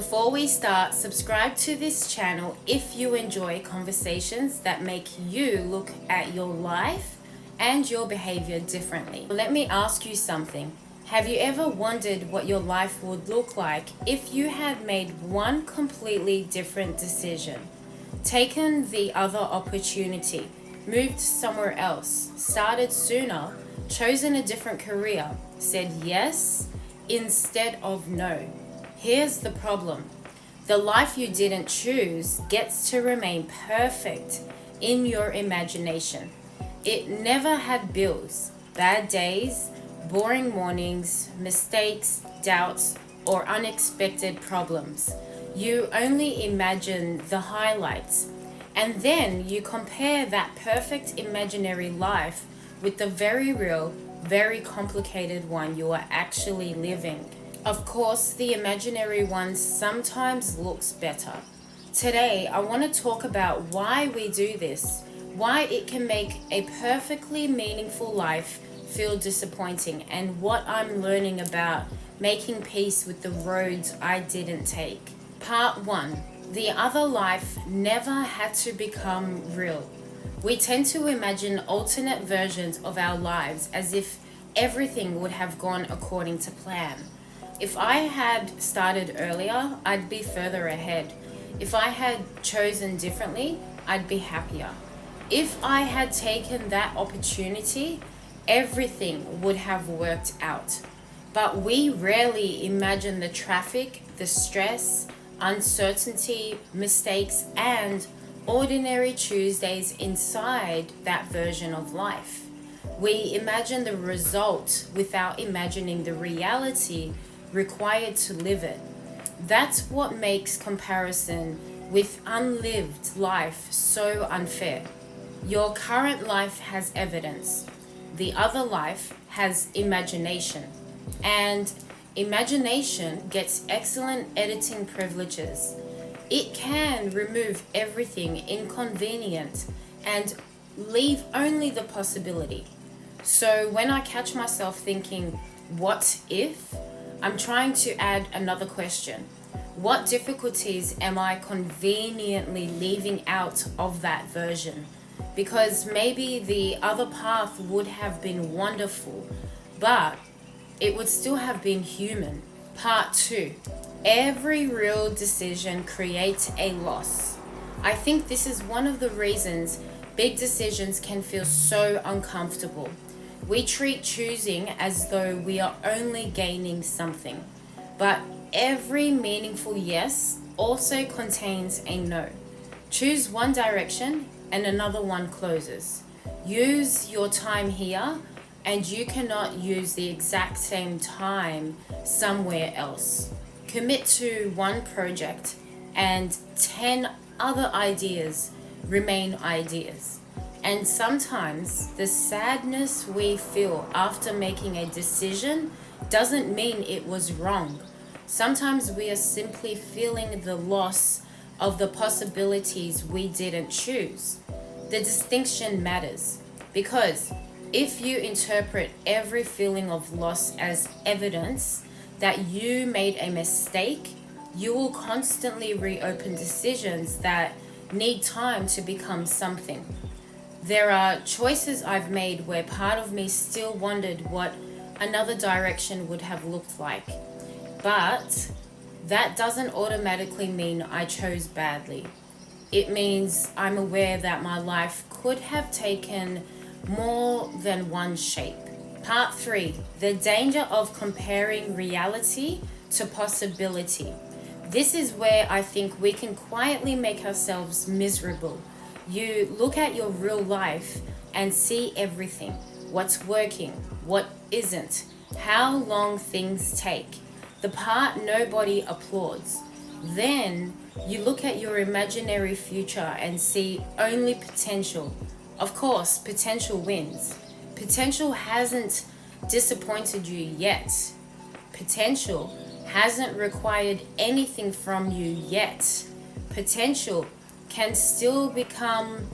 Before we start, subscribe to this channel if you enjoy conversations that make you look at your life and your behavior differently. Let me ask you something. Have you ever wondered what your life would look like if you had made one completely different decision? Taken the other opportunity, moved somewhere else, started sooner, chosen a different career, said yes instead of no. Here's the problem. The life you didn't choose gets to remain perfect in your imagination. It never had bills, bad days, boring mornings, mistakes, doubts, or unexpected problems. You only imagine the highlights, and then you compare that perfect imaginary life with the very real, very complicated one you are actually living. Of course, the imaginary one sometimes looks better. Today, I want to talk about why we do this, why it can make a perfectly meaningful life feel disappointing, and what I'm learning about making peace with the roads I didn't take. Part 1. The other life never had to become real. We tend to imagine alternate versions of our lives as if everything would have gone according to plan. If I had started earlier, I'd be further ahead. If I had chosen differently, I'd be happier. If I had taken that opportunity, everything would have worked out. But we rarely imagine the traffic, the stress, uncertainty, mistakes, and ordinary Tuesdays inside that version of life. We imagine the result without imagining the reality required to live it. That's what makes comparison with unlived life so unfair. Your current life has evidence. The other life has imagination. And imagination gets excellent editing privileges. It can remove everything inconvenient and leave only the possibility. So when I catch myself thinking, what if? I'm trying to add another question. What difficulties am I conveniently leaving out of that version? Because maybe the other path would have been wonderful, but it would still have been human. Part 2. Every real decision creates a loss. I think this is one of the reasons big decisions can feel so uncomfortable. We treat choosing as though we are only gaining something. But every meaningful yes also contains a no. Choose one direction and another one closes. Use your time here and you cannot use the exact same time somewhere else. Commit to one project and 10 other ideas remain ideas. And sometimes the sadness we feel after making a decision doesn't mean it was wrong. Sometimes we are simply feeling the loss of the possibilities we didn't choose. The distinction matters because if you interpret every feeling of loss as evidence that you made a mistake, you will constantly reopen decisions that need time to become something. There are choices I've made where part of me still wondered what another direction would have looked like. But that doesn't automatically mean I chose badly. It means I'm aware that my life could have taken more than one shape. Part 3. The danger of comparing reality to possibility. This is where I think we can quietly make ourselves miserable. You look at your real life and see everything. What's working, what isn't, how long things take, the part nobody applauds. Then you look at your imaginary future and see only potential. Of course, potential wins. Potential hasn't disappointed you yet. Potential hasn't required anything from you yet. Potential can still become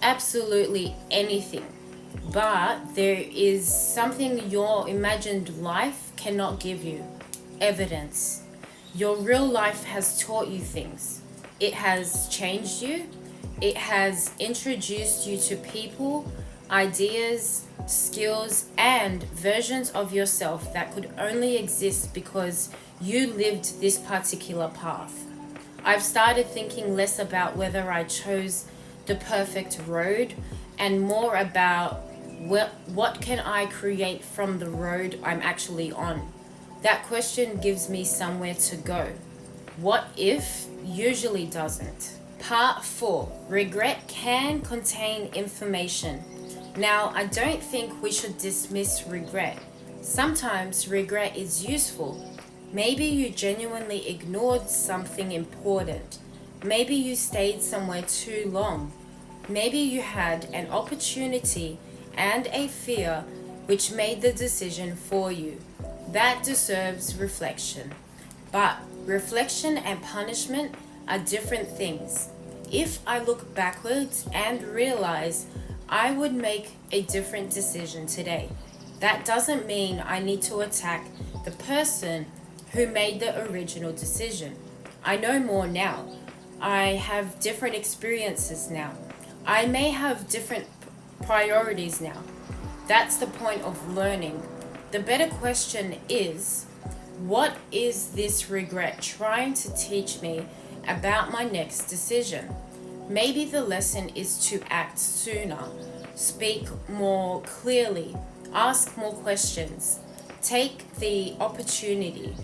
absolutely anything. But there is something your imagined life cannot give you: evidence. Your real life has taught you things. It has changed you. It has introduced you to people, ideas, skills, and versions of yourself that could only exist because you lived this particular path. I've started thinking less about whether I chose the perfect road and more about what can I create from the road I'm actually on. That question gives me somewhere to go. What if usually doesn't. Part 4. Regret can contain information. Now, I don't think we should dismiss regret. Sometimes regret is useful. Maybe you genuinely ignored something important. Maybe you stayed somewhere too long. Maybe you had an opportunity and a fear which made the decision for you. That deserves reflection. But reflection and punishment are different things. If I look backwards and realize I would make a different decision today, that doesn't mean I need to attack the person who made the original decision. I know more now. I have different experiences now. I may have different priorities now. That's the point of learning. The better question is, what is this regret trying to teach me about my next decision? Maybe the lesson is to act sooner, speak more clearly, ask more questions, take the opportunity,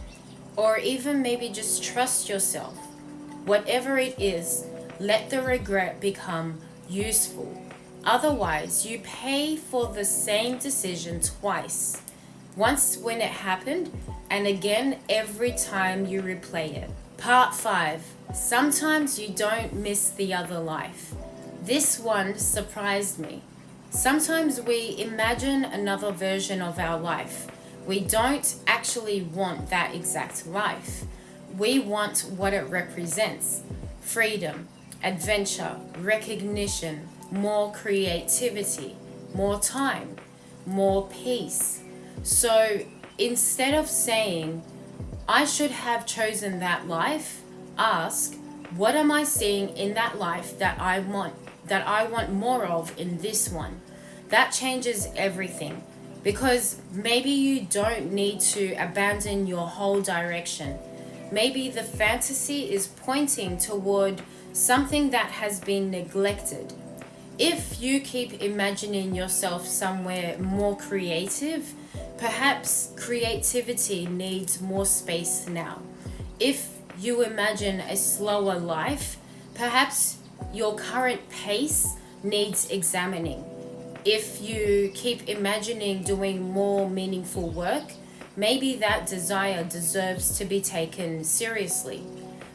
or even maybe just trust yourself. Whatever it is, let the regret become useful. Otherwise, you pay for the same decision twice. Once when it happened, and again every time you replay it. Part 5. Sometimes you don't miss the other life. This one surprised me. Sometimes we imagine another version of our life. We don't actually want that exact life. We want what it represents. Freedom, adventure, recognition, more creativity, more time, more peace. So instead of saying, I should have chosen that life, ask, what am I seeing in that life that I want more of in this one? That changes everything, because maybe you don't need to abandon your whole direction. Maybe the fantasy is pointing toward something that has been neglected. If you keep imagining yourself somewhere more creative, perhaps creativity needs more space now. If you imagine a slower life, perhaps your current pace needs examining. If you keep imagining doing more meaningful work, maybe that desire deserves to be taken seriously.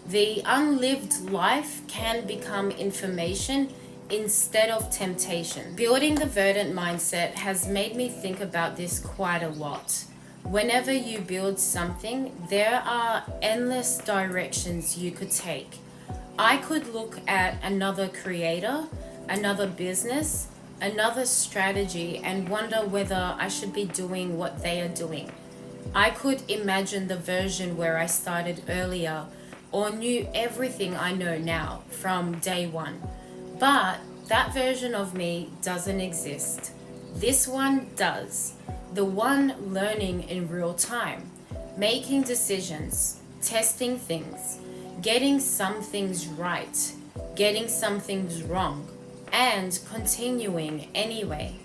The unlived life can become information instead of temptation. Building the Verdant mindset has made me think about this quite a lot. Whenever you build something, there are endless directions you could take. I could look at another creator, another business, another strategy, and wonder whether I should be doing what they are doing. I could imagine the version where I started earlier or knew everything I know now from day one. But that version of me doesn't exist. This one does. The one learning in real time, making decisions, testing things, getting some things right, getting some things wrong, and continuing anyway.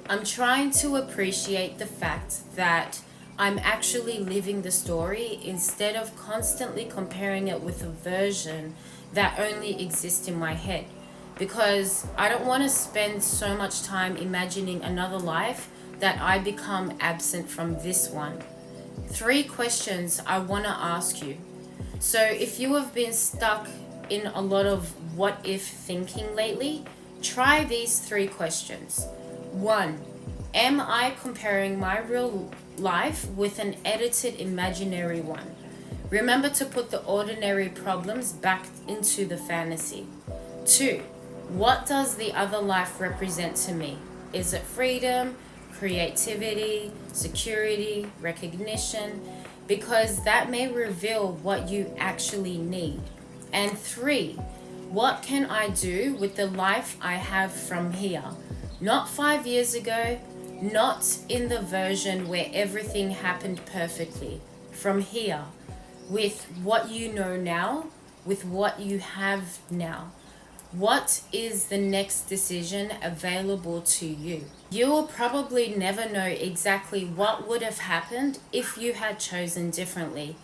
I'm trying to appreciate the fact that I'm actually living the story instead of constantly comparing it with a version that only exists in my head. Because I don't want to spend so much time imagining another life that I become absent from this one. 3 questions I want to ask you. So if you have been stuck in a lot of what if thinking lately, try these 3 questions. 1. Am I comparing my real life with an edited imaginary one? Remember to put the ordinary problems back into the fantasy. 2. What does the other life represent to me? Is it freedom, creativity, security, recognition? because that may reveal what you actually need. And 3, what can I do with the life I have from here? Not 5 years ago, not in the version where everything happened perfectly. From here, with what you know now, with what you have now. What is the next decision available to you? You will probably never know exactly what would have happened if you had chosen differently.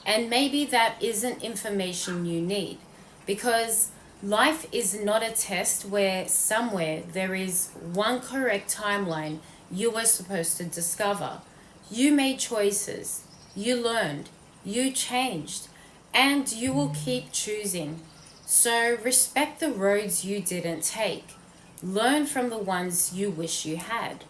And maybe that isn't information you need, because life is not a test where somewhere there is one correct timeline you were supposed to discover. You made choices, you learned, you changed, and you will keep choosing. So respect the roads you didn't take. Learn from the ones you wish you had.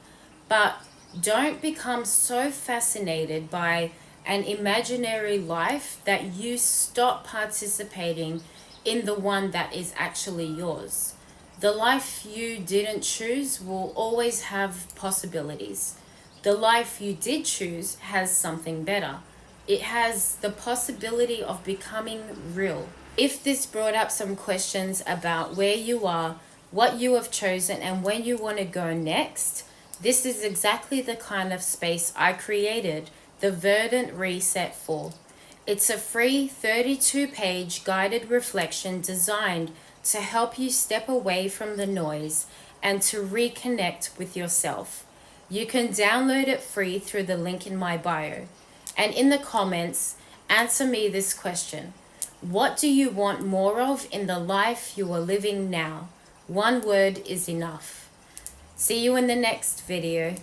But don't become so fascinated by an imaginary life that you stop participating in the one that is actually yours. The life you didn't choose will always have possibilities. The life you did choose has something better. It has the possibility of becoming real. If this brought up some questions about where you are, what you have chosen, and where you want to go next, this is exactly the kind of space I created the Verdant Reset for. It's a free 32-page guided reflection designed to help you step away from the noise and to reconnect with yourself. You can download it free through the link in my bio. And in the comments, answer me this question. What do you want more of in the life you are living now? One word is enough. See you in the next video.